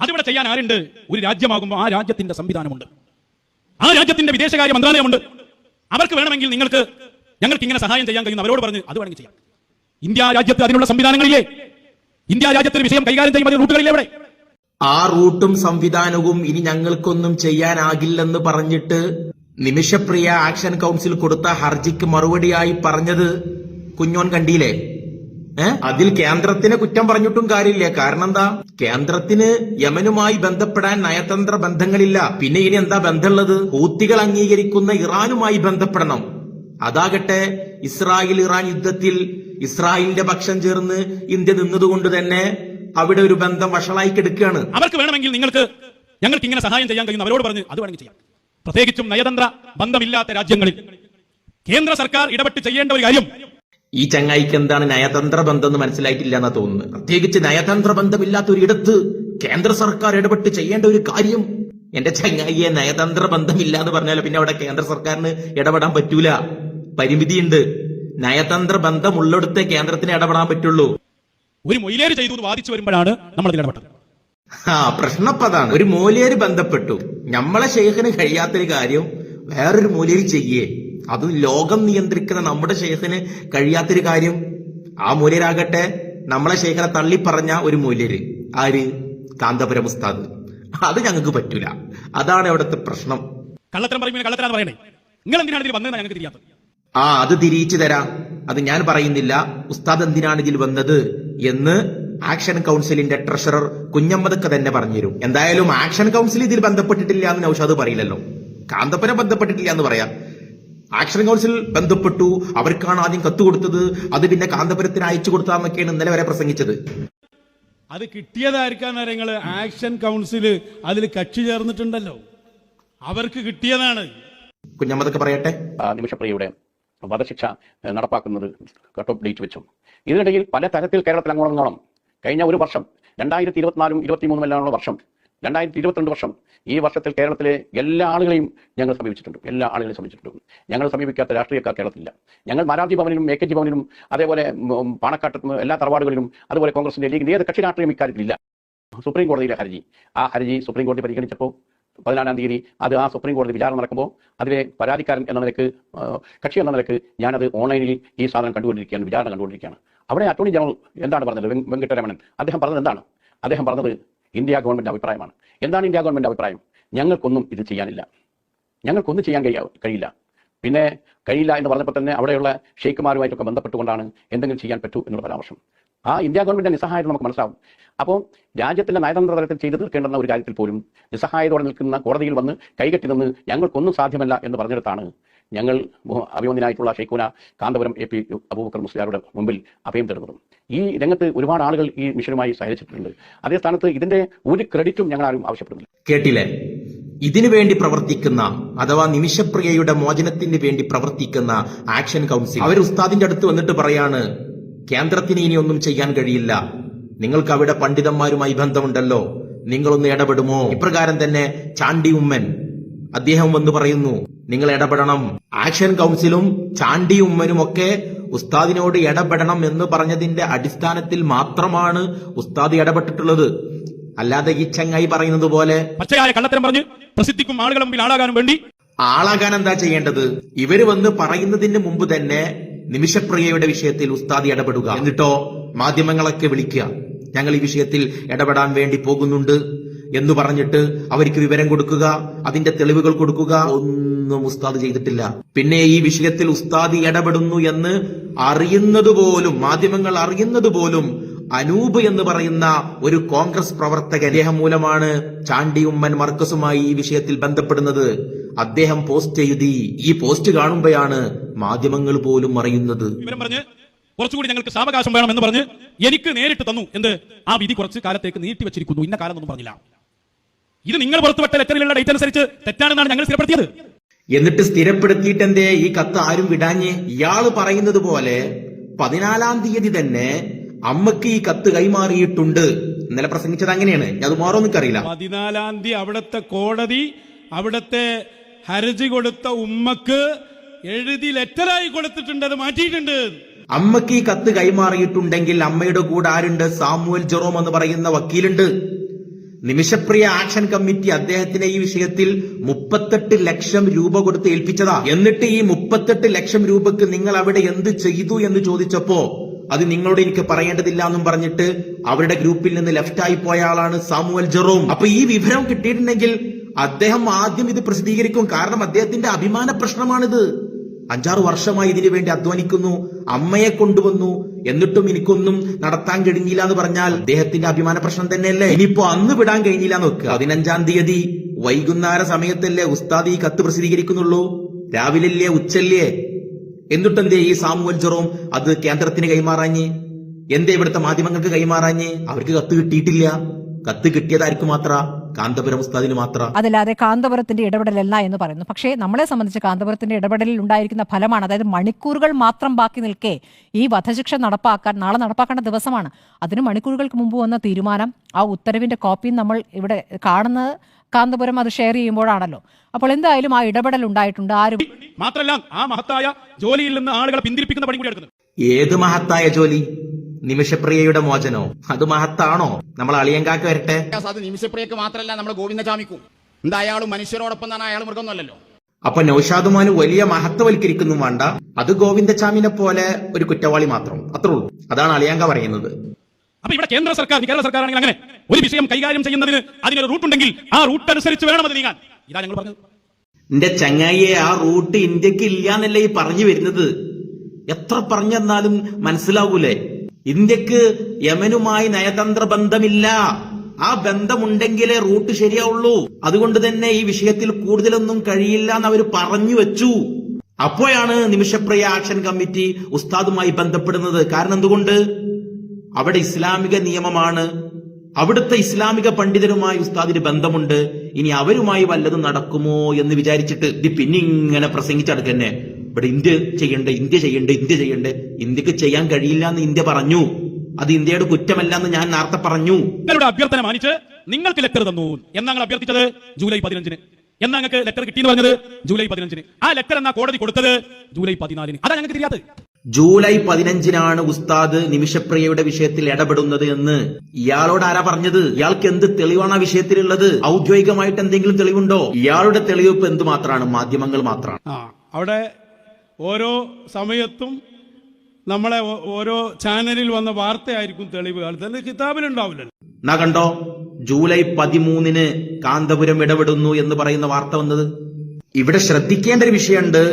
അതിവിടെ ചെയ്യാൻ ആരുണ്ട്? ഒരു രാജ്യമാകുമ്പോൾ ആ രാജ്യത്തിന്റെ സംവിധാനമുണ്ട്, ആ രാജ്യത്തിന്റെ വിദേശകാര്യ മന്ത്രാലയമുണ്ട്. അവർക്ക് വേണമെങ്കിൽ ഞങ്ങൾക്ക് ഇങ്ങനെ സഹായം ചെയ്യാൻ കഴിയുന്ന അവരോട് പറഞ്ഞ് അത് വേണമെങ്കിൽ ചെയ്യാം. ഇന്ത്യ രാജ്യത്ത് അതിനുള്ള സംവിധാനങ്ങളില്ലേ? ഇന്ത്യ രാജ്യത്തിന് വിഷയം കൈകാര്യം ചെയ്യുന്ന റൂട്ടുകളില്ലേ? അവിടെ ആ റൂട്ടും സംവിധാനവും ഇനി ഞങ്ങൾക്കൊന്നും ചെയ്യാനാകില്ലെന്ന് പറഞ്ഞിട്ട് നിമിഷപ്രിയ ആക്ഷൻ കൗൺസിൽ കൊടുത്ത ഹർജിക്ക് മറുപടിയായി പറഞ്ഞത് കുഞ്ഞോൻ കണ്ടില്ലേ? അതിൽ കേന്ദ്രത്തിനെ കുറ്റം പറഞ്ഞിട്ടും കാര്യമില്ല. കാരണം എന്താ? കേന്ദ്രത്തിന് യമനുമായി ബന്ധപ്പെടാൻ നയതന്ത്ര ബന്ധങ്ങളില്ല. പിന്നെ ഇനി എന്താ ബന്ധമുള്ളത്? ഹൂത്തികൾ അംഗീകരിക്കുന്ന ഇറാനുമായി ബന്ധപ്പെടണം. അതാകട്ടെ ഇസ്രായേൽ ഇറാൻ യുദ്ധത്തിൽ ഇസ്രായേലിന്റെ പക്ഷം ചേർന്ന് ഇന്ത്യ നിന്നതുകൊണ്ട് തന്നെ അവിടെ ഒരു ബന്ധം വഷളായി കിടക്കുകയാണ്. അവർക്ക് വേണമെങ്കിൽ ഞങ്ങൾക്ക് ഇങ്ങനെ സഹായം ചെയ്യാൻ കഴിയുന്ന അവരോട് പറഞ്ഞ് അത് വേണമെങ്കിൽ ചെയ്യാം. പ്രത്യേകിച്ചും നയതന്ത്ര ബന്ധമില്ലാത്ത രാജ്യങ്ങളിൽ കേന്ദ്ര സർക്കാർ ഇടപെട്ട് ചെയ്യേണ്ട ഒരു കാര്യം. ഈ ചങ്ങായിക്ക് എന്താണ് നയതന്ത്ര ബന്ധം എന്ന് മനസ്സിലായിട്ടില്ല എന്നാ തോന്നുന്നത്. പ്രത്യേകിച്ച് നയതന്ത്ര ബന്ധമില്ലാത്ത ഒരിടത്ത് കേന്ദ്ര സർക്കാർ ഇടപെട്ട് ചെയ്യേണ്ട ഒരു കാര്യം. എന്റെ ചങ്ങായിയെ നയതന്ത്ര ബന്ധമില്ല എന്ന് പറഞ്ഞാൽ പിന്നെ അവിടെ കേന്ദ്ര സർക്കാരിന് ഇടപെടാൻ പറ്റൂല, പരിമിതിയുണ്ട്. നയതന്ത്ര ബന്ധമുള്ളിടത്തെ കേന്ദ്രത്തിന് ഇടപെടാൻ പറ്റുള്ളൂ. ഒരു മൊയിലേര് ചെയ്തു വാദിച്ചു വരുമ്പോഴാണ് നമ്മൾ ഇതിൽ ഇടപെട്ടത്. പ്രശ്നപ്പതാണ്. ഒരു മൂല്യര് ബന്ധപ്പെട്ടു, നമ്മളെ ശേഖന് കഴിയാത്തൊരു കാര്യം വേറൊരു മൂല്യര് ചെയ്യേ. അത് ലോകം നിയന്ത്രിക്കുന്ന നമ്മുടെ ശേഖന് കഴിയാത്തൊരു കാര്യം ആ മൂല്യരാകട്ടെ നമ്മളെ ശേഖനെ തള്ളിപ്പറഞ്ഞ ഒരു മൂല്യര്. ആര്? കാന്തപുരം ഉസ്താദ്. അത് ഞങ്ങൾക്ക് പറ്റൂല. അതാണ് അവിടുത്തെ പ്രശ്നം. കള്ളത്തരം പറയുമ്പോൾ കള്ളത്തരാന്ന് പറയണേ. നിങ്ങൾ എന്തിനാണ് ഇതിൽ വന്നതെന്ന് ഞങ്ങൾക്ക് തിരിയാത്തത്? അത് തിരിച്ചു തരാം. അത് ഞാൻ പറയുന്നില്ല. ഉസ്താദ് എന്തിനാണ് ഇതിൽ വന്നത് എന്ന് ആക്ഷൻ കൗൺസിലിന്റെ ട്രഷറർ കുഞ്ഞമ്മദൊക്കെ തന്നെ പറഞ്ഞുതരും. എന്തായാലും ആക്ഷൻ കൗൺസിൽ ഇതിൽ ബന്ധപ്പെട്ടിട്ടില്ല എന്ന് നൗഷാദ് പറയില്ലല്ലോ. കാന്തപുരം ബന്ധപ്പെട്ടിട്ടില്ല എന്ന് പറയാം. ആക്ഷൻ കൗൺസിൽ ബന്ധപ്പെട്ടു, അവർക്കാണ് ആദ്യം കത്ത് കൊടുത്തത്, അത് പിന്നെ കാന്തപുരത്തിന് അയച്ചു കൊടുത്താന്നൊക്കെയാണ് ഇന്നലെ വരെ പ്രസംഗിച്ചത്. അത് കിട്ടിയതായിരിക്കാൻ നിങ്ങൾ ആക്ഷൻ കൗൺസിൽ അതിൽ കക്ഷി ചേർന്നിട്ടുണ്ടല്ലോ, അവർക്ക് കിട്ടിയതാണ്. കുഞ്ഞമ്മദൊക്കെ പറയട്ടെ. നിമിഷപ്രിയയുടെ വധശിക്ഷ നടപ്പാക്കുന്നത് കട്ട് ഓഫ് ഡേറ്റ് വെച്ചു. ഇതിനിടയിൽ പല തരത്തിൽ കേരളത്തിൽ അങ്ങോളം കഴിഞ്ഞ ഒരു വർഷം 2024 23 എല്ലാമുള്ള വർഷം 2022 വർഷം, ഈ വർഷത്തിൽ കേരളത്തിലെ എല്ലാ ആളുകളെയും ഞങ്ങൾ സമീപിച്ചിട്ടുണ്ട്. എല്ലാ ആളുകളെയും സമീപിച്ചിട്ടുണ്ട്. ഞങ്ങൾ സമീപിക്കാത്ത രാഷ്ട്രീയക്കാർ കേരളത്തിലില്ല. ഞങ്ങൾ മാരാർജി ഭവനിലും AKG ഭവനിലും അതേപോലെ പാണക്കാട്ടും എല്ലാ തറവാടുകളിലും അതുപോലെ കോൺഗ്രസിന്റെ ലീഗിന്റെ ഏത് കക്ഷി രാഷ്ട്രീയം ഇക്കാര്യത്തിലില്ല. സുപ്രീം കോടതിയിലെ ഹർജി, ആ ഹർജി സുപ്രീം കോടതി പരിഗണിച്ചപ്പോൾ 14-ാം തീയതി അത് ആ സുപ്രീം കോടതി വിചാരണ നടക്കുമ്പോൾ അതിലെ പരാതിക്കാരൻ എന്ന നിലക്ക്, കക്ഷി എന്ന നിലക്ക് ഞാനത് ഓൺലൈനിൽ ഈ സാധനം കണ്ടുകൊണ്ടിരിക്കുകയാണ്, വിചാരണ കണ്ടുകൊണ്ടിരിക്കുകയാണ്. അവിടെ അറ്റോർണി ജനറൽ എന്താണ് പറഞ്ഞത്? വെങ്കട്ടരമണൻ അദ്ദേഹം പറഞ്ഞത് എന്താണ്? അദ്ദേഹം പറഞ്ഞത് ഇന്ത്യ ഗവൺമെന്റ് അഭിപ്രായമാണ്. എന്താണ് ഇന്ത്യ ഗവൺമെന്റ് അഭിപ്രായം? ഞങ്ങൾക്കൊന്നും ഇത് ചെയ്യാനില്ല, ഞങ്ങൾക്കൊന്നും ചെയ്യാൻ കഴിയില്ല. പിന്നെ കഴിയില്ല എന്ന് പറഞ്ഞപ്പോൾ തന്നെ അവിടെയുള്ള ഷെയ്ഖുമാരുമായിട്ടൊക്കെ ബന്ധപ്പെട്ടുകൊണ്ടാണ് എന്തെങ്കിലും ചെയ്യാൻ പറ്റൂ എന്നുള്ള പരാമർശം. ആ ഇന്ത്യ ഗവൺമെന്റിന്റെ നിസ്സഹായത നമുക്ക് മനസ്സിലാവും. അപ്പോൾ രാജ്യത്തിന്റെ നയതന്ത്ര തലത്തിൽ ചെയ്തു തീർക്കേണ്ടുന്ന ഒരു കാര്യത്തിൽ പോലും നിസ്സഹായതയോടെ നിൽക്കുന്ന കോടതിയിൽ വന്ന് കൈകെട്ടി നിന്ന് ഞങ്ങൾക്കൊന്നും സാധ്യമല്ല എന്ന് പറഞ്ഞെടുത്താണ് ഞങ്ങൾ അഭിമന്യനായിട്ടുള്ള ഷെയ്ഖുന കാന്തപുരം AP അബൂബക്കർ മുസ്ലിയാരുടെ മുമ്പിൽ അഭയം തരുന്നതും. ഈ രംഗത്ത് ഒരുപാട് ആളുകൾ ഈ മിഷനുമായി സഹകരിച്ചിട്ടുണ്ട്. അതേ സ്ഥാനത്ത് ഇതിന്റെ ഒരു ക്രെഡിറ്റും ഞങ്ങൾ ആരും ആവശ്യപ്പെടുന്നില്ല. കേട്ടില്ലേ? ഇതിനു വേണ്ടി പ്രവർത്തിക്കുന്ന അഥവാ നിമിഷപ്രിയയുടെ മോചനത്തിന് വേണ്ടി പ്രവർത്തിക്കുന്ന ആക്ഷൻ കൗൺസിൽ അവർ ഉസ്താദിന്റെ അടുത്ത് വന്നിട്ട് പറയാണ്, കേന്ദ്രത്തിന് ഇനി ഒന്നും ചെയ്യാൻ കഴിയില്ല, നിങ്ങൾക്ക് അവിടെ പണ്ഡിതന്മാരുമായി ബന്ധമുണ്ടല്ലോ, നിങ്ങളൊന്ന് ഇടപെടുമോ? ഇപ്രകാരം തന്നെ ചാണ്ടി ഉമ്മൻ അദ്ദേഹം വന്ന് പറയുന്നു, നിങ്ങൾ ഇടപെടണം. ആക്ഷൻ കൗൺസിലും ചാണ്ടി ഉമ്മനും ഒക്കെ ഉസ്താദിനോട് ഇടപെടണം എന്ന് പറഞ്ഞതിന്റെ അടിസ്ഥാനത്തിൽ മാത്രമാണ് ഉസ്താദ് ഇടപെട്ടിട്ടുള്ളത്. അല്ലാതെ ഈ ചങ്ങായി പറയുന്നത് പോലെ പച്ചയായ കള്ളത്തരം പറഞ്ഞ് പ്രസിദ്ധിക്കും ആളുകളെ മുമ്പിൽ ആളാകാനും വേണ്ടി. ആളാകാൻ എന്താ ചെയ്യേണ്ടത്? ഇവര് വന്ന് പറയുന്നതിന് മുമ്പ് തന്നെ നിമിഷപ്രിയയുടെ വിഷയത്തിൽ ഉസ്താദ് ഇടപെടുക, എന്നിട്ടോ മാധ്യമങ്ങളൊക്കെ വിളിക്കുക, ഞങ്ങൾ ഈ വിഷയത്തിൽ ഇടപെടാൻ വേണ്ടി പോകുന്നുണ്ട് എന്ന് പറഞ്ഞിട്ട് അവർക്ക് വിവരം കൊടുക്കുക, അതിന്റെ തെളിവുകൾ കൊടുക്കുക. ഒന്നും ഉസ്താദ് ചെയ്തിട്ടില്ല. പിന്നെ ഈ വിഷയത്തിൽ ഉസ്താദ് ഇടപെടുന്നു എന്ന് അറിയുന്നത് പോലും, മാധ്യമങ്ങൾ അറിയുന്നത് പോലും അനൂപ് എന്ന് പറയുന്ന ഒരു കോൺഗ്രസ് പ്രവർത്തകൻ, അദ്ദേഹം മൂലമാണ് ചാണ്ടി ഉമ്മൻ മർക്കസുമായി ഈ വിഷയത്തിൽ ബന്ധപ്പെടുന്നത്. അദ്ദേഹം പോസ്റ്റ് എഴുതി. ഈ പോസ്റ്റ് കാണുമ്പോഴാണ് മാധ്യമങ്ങൾ പോലും അറിയുന്നത്. കുറച്ചുകൂടി ഞങ്ങൾക്ക് സാവകാശം വേണം എന്ന് പറഞ്ഞ് എനിക്ക് നേരിട്ട് തന്നു. എന്ത്? ആ വിധി കുറച്ച് കാലത്തേക്ക് നീട്ടിവെച്ചിരിക്കുന്നു, ഇന്ന കാലം ഒന്നും പറഞ്ഞില്ല. ഇത് നിങ്ങൾ പുറത്തുവിട്ട ലെറ്ററിലുള്ള ഡേറ്റ് അനുസരിച്ച് തെറ്റാണെന്നാണ് ഞങ്ങൾ സ്ഥിരപ്പെടുത്തിയത്. എന്നിട്ട് സ്ഥിരപ്പെടുത്തിയിട്ട് എന്തേ ഈ കത്ത് ആരും വിടാഞ്ഞേ? ഇയാള് പറയുന്നത് പോലെ 14-ാം തീയതി തന്നെ അമ്മക്ക് ഈ കത്ത് കൈമാറിയിട്ടുണ്ട്. ഇന്നലെ പ്രസംഗിച്ചത് അങ്ങനെയാണ്. അത് മാറോന്നൊക്കെ അറിയില്ല. 14-ാം തീയതി അവിടുത്തെ കോടതി അവിടുത്തെ ഹർജി കൊടുത്ത ഉമ്മക്ക് എഴുതി ലെറ്ററായി കൊടുത്തിട്ടുണ്ട്, അത് മാറ്റിയിട്ടുണ്ട്. അമ്മക്ക് ഈ കത്ത് കൈമാറിയിട്ടുണ്ടെങ്കിൽ അമ്മയുടെ കൂടെ ആരുണ്ട്? സാമുവൽ ജെറോം എന്ന് പറയുന്ന വക്കീലുണ്ട്. നിമിഷപ്രിയ ആക്ഷൻ കമ്മിറ്റി അദ്ദേഹത്തിനെ ഈ വിഷയത്തിൽ 38 ലക്ഷം രൂപ കൊടുത്ത് ഏൽപ്പിച്ചതാ. എന്നിട്ട് ഈ 38 ലക്ഷം രൂപക്ക് നിങ്ങൾ അവിടെ എന്ത് ചെയ്തു എന്ന് ചോദിച്ചപ്പോ അത് നിങ്ങളോട് എനിക്ക് പറയേണ്ടതില്ല എന്നും പറഞ്ഞിട്ട് അവരുടെ ഗ്രൂപ്പിൽ നിന്ന് ലെഫ്റ്റായി പോയ ആളാണ് സാമുവൽ ജെറോം. അപ്പൊ ഈ വിവരം കിട്ടിയിട്ടുണ്ടെങ്കിൽ അദ്ദേഹം ആദ്യം ഇത് പ്രസിദ്ധീകരിക്കും. കാരണം അദ്ദേഹത്തിന്റെ അഭിമാന പ്രശ്നമാണിത്. 5-6 വർഷമായി ഇതിനു വേണ്ടി അധ്വാനിക്കുന്നു, അമ്മയെ കൊണ്ടുവന്നു, എന്നിട്ടും എനിക്കൊന്നും നടത്താൻ കഴിഞ്ഞില്ല എന്ന് പറഞ്ഞാൽ അദ്ദേഹത്തിന്റെ അഭിമാന പ്രശ്നം തന്നെയല്ലേ. ഇനിയിപ്പോ അന്ന് വിടാൻ കഴിഞ്ഞില്ല എന്ന് വെക്കുക. 15-ാം തീയതി വൈകുന്നേര സമയത്തല്ലേ ഉസ്താദ് ഈ കത്ത് പ്രസിദ്ധീകരിക്കുന്നുള്ളൂ, രാവിലെ ഉച്ചല്ലേ. എന്നിട്ടെന്തേ ഈ സാമുവൽ ജെറോം അത് കേന്ദ്രത്തിന് കൈമാറാഞ്ഞ്? എന്തേ ഇവിടുത്തെ മാധ്യമങ്ങൾക്ക് കൈമാറാഞ്ഞ്? അവർക്ക് കത്ത് കിട്ടിയിട്ടില്ല. കത്ത് കിട്ടിയതായിരിക്കും മാത്ര, കാന്തപുരം ഉസ്താദിന് മാത്ര. അതല്ലാതെ കാന്തപുരത്തിന്റെ ഇടപെടലല്ല എന്ന് പറയുന്നു. പക്ഷേ നമ്മളെ സംബന്ധിച്ച് കാന്തപുരത്തിന്റെ ഇടപെടലിൽ ഉണ്ടായിരിക്കുന്ന ഫലമാണ്, അതായത് മണിക്കൂറുകൾ മാത്രം ബാക്കി നിൽക്കെ ഈ വധശിക്ഷ നാളെ നടപ്പാക്കേണ്ട ദിവസമാണ്. അതിന് മണിക്കൂറുകൾക്ക് മുമ്പ് വന്ന തീരുമാനം, ആ ഉത്തരവിന്റെ കോപ്പിയും നമ്മൾ ഇവിടെ കാണുന്നത് കാന്തപുരം അത് ഷെയർ ചെയ്യുമ്പോഴാണല്ലോ. അപ്പോൾ എന്തായാലും ആ ഇടപെടൽ ഉണ്ടായിട്ടുണ്ട്. ആരും മാത്രമല്ല ആ മഹത്തായ ജോലിയിൽ നിന്ന് ആളുകളെ പിന്തിരിപ്പിക്കുന്ന പണി കൂടി എടുക്കുന്നത്. ഏത് മഹത്തായ ജോലി? നിമിഷപ്രിയയുടെ മോചനോ? അത് മഹത്താണോ? നമ്മൾ അളിയങ്കാക്ക് വരട്ടെ. അത് നിമിഷപ്രിയക്ക് മാത്രമല്ല, നമ്മൾ ഗോവിന്ദചാമിക്കും. എന്താ അയാളും മനുഷ്യരോടൊപ്പം തന്നെ, അയാൾ മൃഗമൊന്നുമല്ലല്ലോ. അപ്പൊ നൗഷാദുമാന് വലിയ മഹത്വവൽക്കരിക്കുന്നു വേണ്ട, അത് ഗോവിന്ദചാമിനെ പോലെ ഒരു കുറ്റവാളി മാത്രം, അത്രേ ഉള്ളൂ. അതാണ് അളിയങ്ക പറയുന്നത്. അപ്പൊ ഇവിടെ കേരള സർക്കാർ ആണെങ്കിൽ അങ്ങനെ ഒരു വിഷയം കൈകാര്യം ചെയ്യുന്നതിന് അതിനൊരു റൂട്ട് ഉണ്ടെങ്കിൽ ആ റൂട്ട് അനുസരിച്ച് വേണം അത് നീങ്ങാൻ. ഇതാ ഞങ്ങൾ പറഞ്ഞത്. എന്റെ ചങ്ങായിയെ, ആ റൂട്ട് ഇന്ത്യക്ക് ഇല്ല എന്നല്ലേ ഈ പറഞ്ഞു വരുന്നത്. എത്ര പറഞ്ഞെന്നാലും മനസ്സിലാവൂലേ? ഇന്ത്യക്ക് യമനുമായി നയതന്ത്ര ബന്ധമില്ല. ആ ബന്ധമുണ്ടെങ്കിലേ റൂട്ട് ശരിയാവുള്ളൂ. അതുകൊണ്ട് തന്നെ ഈ വിഷയത്തിൽ കൂടുതലൊന്നും കഴിയില്ല എന്ന് അവർ പറഞ്ഞു വെച്ചു. അപ്പോഴാണ് നിമിഷപ്രിയ ആക്ഷൻ കമ്മിറ്റി ഉസ്താദുമായി ബന്ധപ്പെടുന്നത്. കാരണം എന്തുകൊണ്ട്? അവിടെ ഇസ്ലാമിക നിയമമാണ്, അവിടുത്തെ ഇസ്ലാമിക പണ്ഡിതരുമായി ഉസ്താദിന് ബന്ധമുണ്ട്. ഇനി അവരുമായി വല്ലതും നടക്കുമോ എന്ന് വിചാരിച്ചിട്ട് ഇത് പിന്നെ ഇങ്ങനെ പ്രസംഗിച്ചടക്കന്നെ. ഇവിടെ ഇന്ത്യ ചെയ്യണ്ടേ, ഇന്ത്യക്ക് ചെയ്യാൻ കഴിയില്ല എന്ന് ഇന്ത്യ പറഞ്ഞു. അത് ഇന്ത്യയുടെ കുറ്റമല്ല എന്ന് ഞാൻ നേരത്തെ പറഞ്ഞു. നിങ്ങളുടെ അഭ്യർത്ഥന മാനിച്ച് നിങ്ങൾക്ക് ലെറ്റർ തന്നു. എന്നാങ്ങൾ അഭ്യർത്ഥിച്ചത് ജൂലൈ 15-ന്. എന്നാ ഞങ്ങൾക്ക് ലെറ്റർ കിട്ടിയെന്ന് പറഞ്ഞത് ജൂലൈ 15-ന്. ആ ലെറ്റർ എന്നാ കോടതി കൊടുത്തത് ജൂലൈ 14-ന്. അതാ ഞങ്ങൾക്ക് தெரியாது. ജൂലൈ 15-നാണ് ഉസ്താദ് നിമിഷപ്രിയയുടെ വിഷയത്തിൽ ഇടപെടുന്നത് എന്ന് ഇയാളോട് ആരാ പറഞ്ഞത്? ഇയാൾക്ക് എന്ത് തെളിവാണ് ആ വിഷയത്തിലുള്ളത്? ഔദ്യോഗികമായിട്ട് എന്തെങ്കിലും തെളിവുണ്ടോ? ഇയാളുടെ തെളിവ് ഇപ്പൊ എന്തുമാത്രമാണ്? മാധ്യമങ്ങൾ മാത്രമാണ്. അവിടെ ഓരോ സമയത്തും നമ്മളെ ഓരോ ചാനലിൽ വന്ന വാർത്തയായിരിക്കും തെളിവ്. തന്നെ കിതാബിലുണ്ടാവില്ലല്ലോ. എന്നാ കണ്ടോ, ജൂലൈ 13-ന് കാന്തപുരം ഇടപെടുന്നു എന്ന് പറയുന്ന വാർത്ത വന്നത്. ഇവിടെ ശ്രദ്ധിക്കേണ്ട ഒരു വിഷയമുണ്ട്.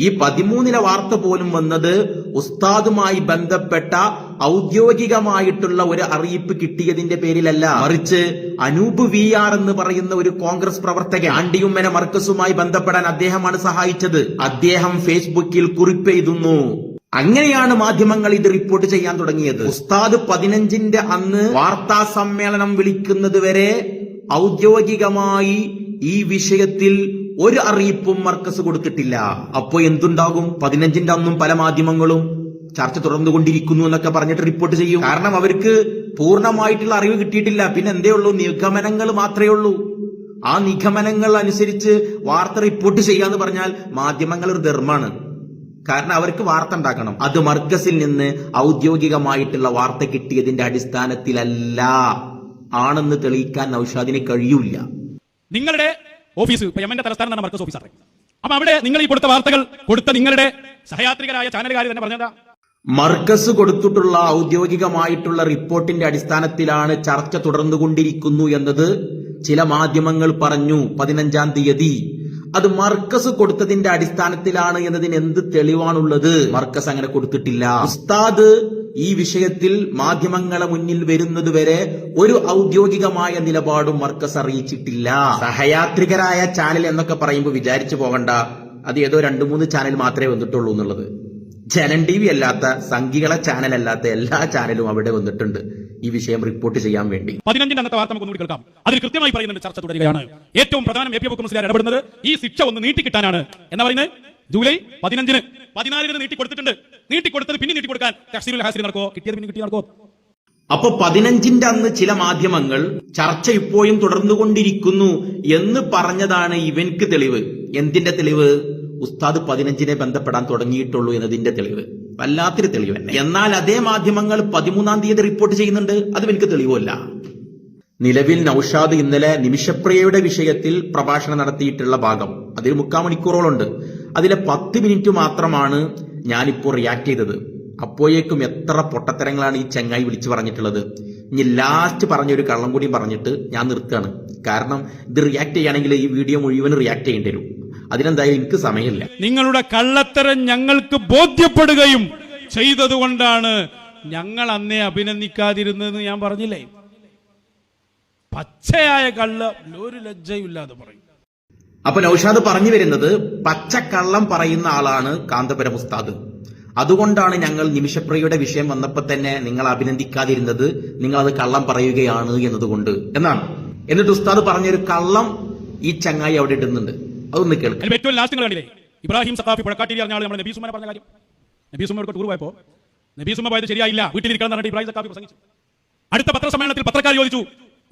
ഈ 13-ലെ വാർത്ത പോലും വന്നത് ഉസ്താദുമായി ബന്ധപ്പെട്ട ഔദ്യോഗികമായിട്ടുള്ള ഒരു അറിയിപ്പ് കിട്ടിയതിന്റെ പേരിലല്ല, മറിച്ച് അനൂപ് VR എന്ന് പറയുന്ന ഒരു കോൺഗ്രസ് പ്രവർത്തകൻ ആണ്ടിയുമ്മന മർക്കസുമായി ബന്ധപ്പെടാൻ അദ്ദേഹമാണ് സഹായിച്ചത്. അദ്ദേഹം ഫേസ്ബുക്കിൽ കുറിപ്പെഴുതുന്നു. അങ്ങനെയാണ് മാധ്യമങ്ങൾ ഇത് റിപ്പോർട്ട് ചെയ്യാൻ തുടങ്ങിയത്. ഉസ്താദ് 15-ന്റെ അന്ന് വാർത്താ സമ്മേളനം വിളിക്കുന്നത് വരെ ഔദ്യോഗികമായി ഈ വിഷയത്തിൽ ഒരു അറിയിപ്പും മർക്കസ് കൊടുത്തിട്ടില്ല. അപ്പോ എന്തുണ്ടാകും? 15-ന്റെ അന്നും പല മാധ്യമങ്ങളും ചർച്ച തുടർന്നുകൊണ്ടിരിക്കുന്നു എന്നൊക്കെ പറഞ്ഞിട്ട് റിപ്പോർട്ട് ചെയ്യും. കാരണം അവർക്ക് പൂർണ്ണമായിട്ടുള്ള അറിവ് കിട്ടിയിട്ടില്ല. പിന്നെ എന്തേ ഉള്ളൂ? നിഗമനങ്ങൾ മാത്രമേ ഉള്ളൂ. ആ നിഗമനങ്ങൾ അനുസരിച്ച് വാർത്ത റിപ്പോർട്ട് ചെയ്യാന്ന് പറഞ്ഞാൽ മാധ്യമങ്ങൾ ഒരു ധർമ്മാണ്. കാരണം അവർക്ക് വാർത്ത ഉണ്ടാക്കണം. അത് മർക്കസിൽ നിന്ന് ഔദ്യോഗികമായിട്ടുള്ള വാർത്ത കിട്ടിയതിന്റെ അടിസ്ഥാനത്തിലല്ല ആണെന്ന് തെളിയിക്കാൻ നൗഷാദിന് കഴിയൂല. നിങ്ങളുടെ ഓഫീസ് യമന്റെ തലസ്ഥാനം മർക്കസ് ഓഫീസാണ്. അപ്പൊ അവിടെ നിങ്ങൾ ഈ കൊടുത്ത വാർത്തകൾ കൊടുത്ത നിങ്ങളുടെ സഹയാത്രികരായ ചാനലുകാർ തന്നെ പറഞ്ഞതാ. മർക്കസ് കൊടുത്തിട്ടുള്ള ഔദ്യോഗികമായിട്ടുള്ള റിപ്പോർട്ടിന്റെ അടിസ്ഥാനത്തിലാണ് ചർച്ച തുടർന്നുകൊണ്ടിരിക്കുന്നു എന്നത് ചില മാധ്യമങ്ങൾ പറഞ്ഞു 15-ാം തീയതി. അത് മർക്കസ് കൊടുത്തതിന്റെ അടിസ്ഥാനത്തിലാണ് എന്നതിന് എന്ത് തെളിവാണുള്ളത്? മർക്കസ് അങ്ങനെ കൊടുത്തിട്ടില്ല. ഉസ്താദ് ഈ വിഷയത്തിൽ മാധ്യമങ്ങളെ മുന്നിൽ വരുന്നത് വരെ ഒരു ഔദ്യോഗികമായ നിലപാടും മർക്കസ് അറിയിച്ചിട്ടില്ല. സഹയാത്രികരായ ചാനൽ എന്നൊക്കെ പറയുമ്പോൾ വിചാരിച്ചു പോകണ്ട അത് ഏതോ 2-3 ചാനൽ മാത്രമേ വന്നിട്ടുള്ളൂ എന്നുള്ളത്. ജനൻ TV അല്ലാത്ത, സംഘികളെ ചാനൽ അല്ലാത്ത എല്ലാ ചാനലും അവിടെ വന്നിട്ടുണ്ട് ഈ വിഷയം റിപ്പോർട്ട് ചെയ്യാൻ വേണ്ടി. 15-ന്റെ അന്നത്തെ വാർത്ത നമുക്ക് കേൾക്കാം. അതിൽ കൃത്യമായി പറയുന്നുണ്ട് ചർച്ച തുടരുകയാണ്. ഏറ്റവും പ്രധാനം AP അബൂബക്കർ മുസ്ലിയാർ ഇടപെടുന്നത് ഈ ശിക്ഷ ഒന്ന് നീട്ടിക്കിട്ടാനാണ്. എന്നാ പറയുന്നത്? ജൂലൈ 15-ന് 14-ന് നീട്ടിക്കൊടുത്തിട്ടുണ്ട്. നീട്ടിക്കൊടുത്തത് പിന്നെ നീട്ടിക്കൊടുക്കാൻ തഫ്സീറുൽ ഹാസിരി നടക്കോ? കിട്ടിയത് പിന്നെ കിട്ടി നടക്കോ? അപ്പൊ 15-ന്റെ അന്ന് ചില മാധ്യമങ്ങൾ ചർച്ച ഇപ്പോഴും തുടർന്നുകൊണ്ടിരിക്കുന്നു എന്ന് പറഞ്ഞതാണ് ഇവൻക്ക് തെളിവ്. എന്തിന്റെ തെളിവ്? ഉസ്താദ് 15-നെ ബന്ധപ്പെടാൻ തുടങ്ങിയിട്ടുള്ളൂ എന്നതിന്റെ തെളിവ്. വല്ലാത്തൊരു തെളിവ് തന്നെ. എന്നാൽ അതേ മാധ്യമങ്ങൾ 13-ാം തീയതി റിപ്പോർട്ട് ചെയ്യുന്നുണ്ട്. അത് എനിക്ക് തെളിവല്ല. നിലവിൽ നൌഷാദ് ഇന്നലെ നിമിഷപ്രിയയുടെ വിഷയത്തിൽ പ്രഭാഷണം നടത്തിയിട്ടുള്ള ഭാഗം അതിൽ 3/4 മണിക്കൂറോളുണ്ട്. അതിലെ 10 മിനിറ്റ് മാത്രമാണ് ഞാനിപ്പോൾ റിയാക്ട് ചെയ്തത്. അപ്പോഴേക്കും എത്ര പൊട്ടത്തരങ്ങളാണ് ഈ ചങ്ങായി വിളിച്ചു പറഞ്ഞിട്ടുള്ളത്. ഇനി ലാസ്റ്റ് പറഞ്ഞൊരു കള്ളം കൂടി പറഞ്ഞിട്ട് ഞാൻ നിർത്തുകയാണ്. കാരണം ഇത് റിയാക്ട് ചെയ്യുകയാണെങ്കിൽ ഈ വീഡിയോ മുഴുവൻ റിയാക്ട് ചെയ്യേണ്ടി വരും. അതിനെന്തായാലും എനിക്ക് സമയമില്ല. നിങ്ങളുടെ കള്ളത്തരം ഞങ്ങൾക്ക് ബോധ്യപ്പെടുകയും ചെയ്തതുകൊണ്ടാണ് ഞങ്ങൾ അന്നേ അഭിനന്ദിക്കാതിരുന്നതെന്ന് ഞാൻ പറഞ്ഞില്ലേ. പച്ചയായ കള്ള ഒരു ലജ്ജയില്ലാതെ പറയും. അപ്പൊ നൌഷാദ് പറഞ്ഞു വരുന്നത് പച്ചക്കള്ളം പറയുന്ന ആളാണ് കാന്തപുരം ഉസ്താദ്. അതുകൊണ്ടാണ് ഞങ്ങൾ നിമിഷപ്രിയയുടെ വിഷയം വന്നപ്പോൾ തന്നെ നിങ്ങൾ അഭിനന്ദിക്കാതിരുന്നത്, നിങ്ങൾ അത് കള്ളം പറയുകയാണ് എന്നതുകൊണ്ട് എന്നാണ്. എന്നിട്ട് ഉസ്താദ് പറഞ്ഞൊരു കള്ളം ഈ ചങ്ങായി അവിടെ ഇടുന്നുണ്ട്, അതൊന്ന് കേൾക്കാം. ഏറ്റവും ലാസ്റ്റ് നിങ്ങൾ കണ്ടില്ലേ, ഇബ്രാഹിം സഖാഫി പുഴക്കാട്ടിരി പറഞ്ഞ ആൾ നമ്മൾ നബീ സുമ്മനെ പറഞ്ഞ കാര്യം. നബീ സുമ്മ ടൂർ പോയപ്പോ നബീ സുമ്മ പോയത് ശരിയായില്ല, വീട്ടിലിരിക്കണം എന്ന് പറഞ്ഞിട്ട് ഇബ്രാഹിം സഖാഫി പ്രസംഗിച്ചു. അടുത്ത പത്രസമ്മേളനത്തിൽ പത്രക്കാർ ചോദിച്ചു,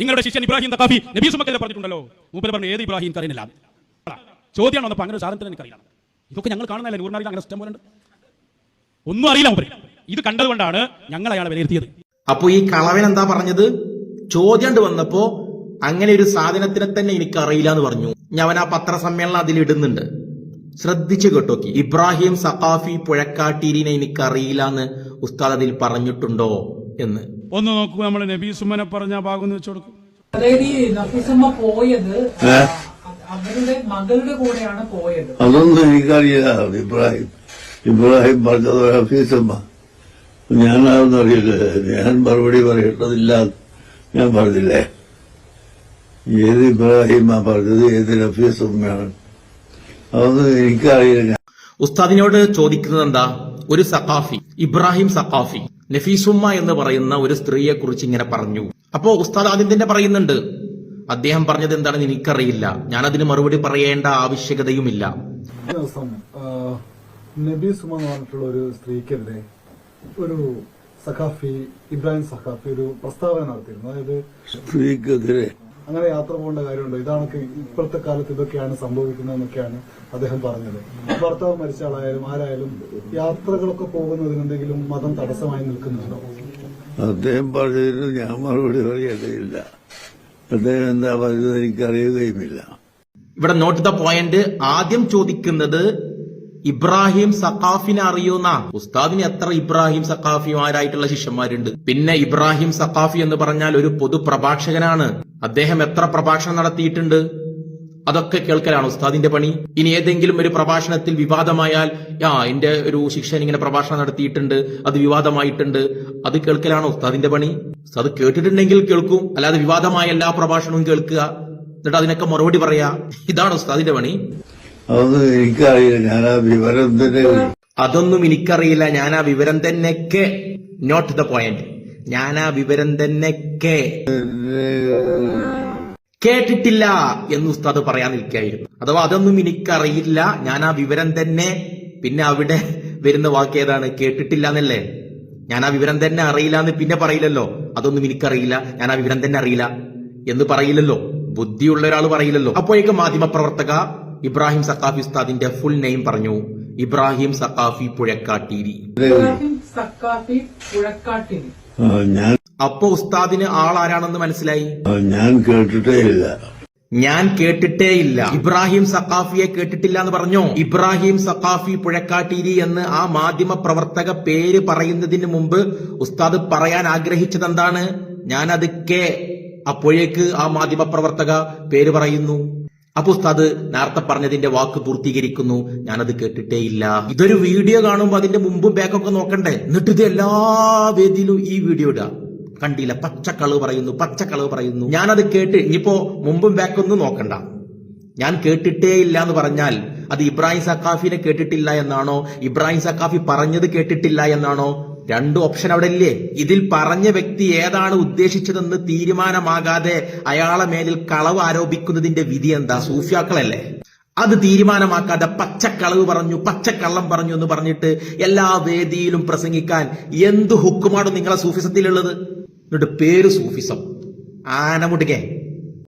നിങ്ങളുടെ ശിഷ്യൻ ഇബ്രാഹിം സഖാഫി നബീ സുമ്മക്കെതിരെ പറഞ്ഞിട്ടുണ്ടല്ലോ. മൂപ്പര് പറഞ്ഞു, ഏത് ഇബ്രാഹിം അറിയില്ല. ചോദ്യമാണ് വന്നപ്പോൾ അങ്ങനെ ഒരു സാധനത്തിന് എനിക്കറിയില്ല. ഇതൊക്കെ ഞങ്ങൾ കാണുന്നതല്ലേ, നൂറിനാറിൽ അങ്ങനെ ഇഷ്ടം പോലെ ഉണ്ട്. ഒന്നും അറിയില്ല മൂപ്പര്. ഇത് കണ്ടതുകൊണ്ടാണ് ഞങ്ങൾ അയാളെ വിലയിരുത്തിയത്. അപ്പൊ ഈ കളവൻ എന്താ പറഞ്ഞത്? ചോദ്യം വന്നപ്പോ അങ്ങനെ ഒരു സാധനത്തിനെ തന്നെ എനിക്ക് അറിയില്ല എന്ന് പറഞ്ഞു. ഞാൻ ആ പത്രസമ്മേളനം അതിൽ ഇടുന്നുണ്ട്, ശ്രദ്ധിച്ചു കേട്ടോക്കി. ഇബ്രാഹിം സഖാഫി പുഴക്കാട്ടീരിനെ എനിക്കറിയില്ല എന്ന് ഉസ്താദ് അതിൽ പറഞ്ഞിട്ടുണ്ടോ എന്ന് ഒന്ന് നോക്കൂ. നമ്മൾ നബീ സുമ്മനെ പറഞ്ഞ ഭാഗം ഒന്ന് വെച്ചു കൊടുക്കും. അതായത് ഈ നഫീസുമ്മ പോയത് അവരുടെ മകളുടെ കൂടെയാണ് പോയത്. അതൊന്നും എനിക്കറിയില്ല. ഇബ്രാഹിം പറഞ്ഞത് ഹഫീസമ്മ, ഞാനതൊന്നും അറിയില്ല. ഞാൻ മറുപടി പറയേണ്ടതില്ല ഞാൻ പറഞ്ഞില്ലേ. ഏത് ഇബ്രാഹിമാ പറഞ്ഞത്, ഏത് ഹഫീസമ്മയാണ്, അതൊന്നും എനിക്കറിയില്ല. ഉസ്താദിനോട് ചോദിക്കുന്നത് എന്താ, ഒരു സഖാഫി ഇബ്രാഹിം സഖാഫി നഫീസുമ്മ എന്ന് പറയുന്ന ഒരു സ്ത്രീയെ കുറിച്ച് ഇങ്ങനെ പറഞ്ഞു. അപ്പോ ഉസ്താദ് ആദ്യം തന്നെ പറയുന്നുണ്ട്, അദ്ദേഹം പറഞ്ഞത് എന്താണെന്ന് എനിക്കറിയില്ല, ഞാനതിന് മറുപടി പറയേണ്ട ആവശ്യകതയുമില്ല. ദിവസം നബീസുമ എന്ന് പറഞ്ഞിട്ടുള്ള ഒരു സ്ത്രീക്കെതിരെ ഒരു സഖാഫി ഇബ്രാഹിം സഖാഫി ഒരു പ്രസ്താവന നടത്തിയിരുന്നു. അതായത് സ്ത്രീക്കെതിരെ അങ്ങനെ യാത്ര പോകേണ്ട കാര്യമുണ്ടോ, ഇതാണ് ഇപ്പോഴത്തെ കാലത്ത് ഇതൊക്കെയാണ് സംഭവിക്കുന്നതെന്നൊക്കെയാണ് അദ്ദേഹം പറഞ്ഞത്. ഭർത്താവ് മരിച്ച ആളായാലും ആരായാലും യാത്രകളൊക്കെ പോകുന്നതിന് എന്തെങ്കിലും മതം തടസ്സമായി നിൽക്കുന്നുണ്ടോ? അദ്ദേഹം പറഞ്ഞതിന് ഞാൻ മറുപടി പറയേണ്ടതില്ല. അദ്ദേഹം എന്താ പറഞ്ഞത് എനിക്കറിയുകയുമില്ല. ഇവിടെ നോട്ട് ദ പോയിന്റ്. ആദ്യം ചോദിക്കുന്നത് ഇബ്രാഹിം സഖാഫിനെ അറിയൂന്നാ. ഉസ്താദിന് എത്ര ഇബ്രാഹിം സഖാഫിമാരായിട്ടുള്ള ശിഷ്യന്മാരുണ്ട്. പിന്നെ ഇബ്രാഹിം സഖാഫി എന്ന് പറഞ്ഞാൽ ഒരു പൊതു പ്രഭാഷകനാണ്. അദ്ദേഹം എത്ര പ്രഭാഷണം നടത്തിയിട്ടുണ്ട്, അതൊക്കെ കേൾക്കലാണ് ഉസ്താദിന്റെ പണി. ഇനി ഏതെങ്കിലും ഒരു പ്രഭാഷണത്തിൽ വിവാദമായാൽ, എന്റെ ഒരു ശിഷ്യൻ ഇങ്ങനെ പ്രഭാഷണം നടത്തിയിട്ടുണ്ട്, അത് വിവാദമായിട്ടുണ്ട്, അത് കേൾക്കലാണ് ഉസ്താദിന്റെ പണി. അത് കേട്ടിട്ടുണ്ടെങ്കിൽ കേൾക്കും, അല്ലാതെ വിവാദമായ എല്ലാ പ്രഭാഷണവും കേൾക്കുക എന്നിട്ട് അതിനൊക്കെ മറുപടി പറയാ, ഇതാണ് ഉസ്താദിന്റെ പണി. അതൊന്നും എനിക്കറിയില്ല, ഞാൻ ആ വിവരം തന്നെ. അതൊന്നും എനിക്കറിയില്ല, ഞാൻ ആ വിവരം തന്നെ. Note the point. ഞാൻ ആ വിവരം തന്നെ കേട്ടിട്ടില്ല എന്ന് ഉസ്താദ് പറയാൻ നിൽക്കായിരുന്നു. അഥവാ അതൊന്നും എനിക്കറിയില്ല, ഞാൻ ആ വിവരം തന്നെ. പിന്നെ അവിടെ വരുന്ന വാക്ക് ഏതാണ്? കേട്ടിട്ടില്ല എന്നല്ലേ. ഞാൻ ആ വിവരം തന്നെ അറിയില്ല എന്ന് പിന്നെ പറയില്ലല്ലോ. അതൊന്നും എനിക്കറിയില്ല, ഞാൻ ആ വിവരം തന്നെ അറിയില്ല എന്ന് പറയില്ലല്ലോ. ബുദ്ധിയുള്ള ഒരാൾ പറയില്ലല്ലോ. അപ്പോഴേക്കും മാധ്യമപ്രവർത്തക ഇബ്രാഹിം സഖാഫി ഉസ്താദിന്റെ ഫുൾ നെയിം പറഞ്ഞു, ഇബ്രാഹിം സഖാഫി പുഴക്കാട്ടീരി. ഇബ്രാഹിം സഖാഫി പുഴക്കാട്ടിരി. അപ്പോ ഉസ്താദിന് ആളാരാണെന്ന് മനസ്സിലായി. ഞാൻ കേട്ടിട്ടേയില്ല. ഞാൻ കേട്ടിട്ടേയില്ല. ഇബ്രാഹിം സഖാഫിയെ കേട്ടിട്ടില്ല എന്ന് പറഞ്ഞോ? ഇബ്രാഹിം സഖാഫി പുഴക്കാട്ടീരി എന്ന് ആ മാധ്യമ പ്രവർത്തക പേര് പറയുന്നതിന് മുമ്പ് ഉസ്താദ് പറയാൻ ആഗ്രഹിച്ചത് എന്താണ്? ഞാനത് അപ്പോഴേക്ക് ആ മാധ്യമ പ്രവർത്തക പേര് പറയുന്നു. അപ്പൊ ഉസ്താദ് നേരത്തെ പറഞ്ഞതിന്റെ വാക്ക് പൂർത്തീകരിക്കുന്നു, ഞാനത് കേട്ടിട്ടേയില്ല. ഇതൊരു വീഡിയോ കാണുമ്പോ അതിന്റെ മുമ്പും ബാക്കൊക്കെ നോക്കണ്ടേ? എന്നിട്ട് ഇത് എല്ലാ വേദിയിലും ഈ വീഡിയോ ഇടുക. കണ്ടില്ല, പച്ചക്കളവ് പറയുന്നു. ഞാനത് കേട്ട്, ഇനിയിപ്പോ മുമ്പും ബാക്കൊന്നും നോക്കണ്ട. ഞാൻ കേട്ടിട്ടേയില്ല എന്ന് പറഞ്ഞാൽ അത് ഇബ്രാഹിം സഖാഫിനെ കേട്ടിട്ടില്ല എന്നാണോ, ഇബ്രാഹിം സഖാഫി പറഞ്ഞത് കേട്ടിട്ടില്ല എന്നാണോ? രണ്ടു ഓപ്ഷൻ അവിടെ ഇല്ലേ? ഇതിൽ പറഞ്ഞ വ്യക്തി ഏതാണ് ഉദ്ദേശിച്ചതെന്ന് തീരുമാനമാകാതെ അയാളെ മേലിൽ കളവ് ആരോപിക്കുന്നതിന്റെ വിധി എന്താ? സൂഫിയാക്കളല്ലേ? അത് തീരുമാനമാക്കാതെ പച്ചക്കള്ളം പറഞ്ഞു എന്ന് പറഞ്ഞിട്ട് എല്ലാ വേദിയിലും പ്രസംഗിക്കാൻ എന്ത് ഹുക്കുമാണ് നിങ്ങളെ സൂഫിസത്തിലുള്ളത്? എന്നിട്ട് പേര് സൂഫിസം. ആനമുടുകെ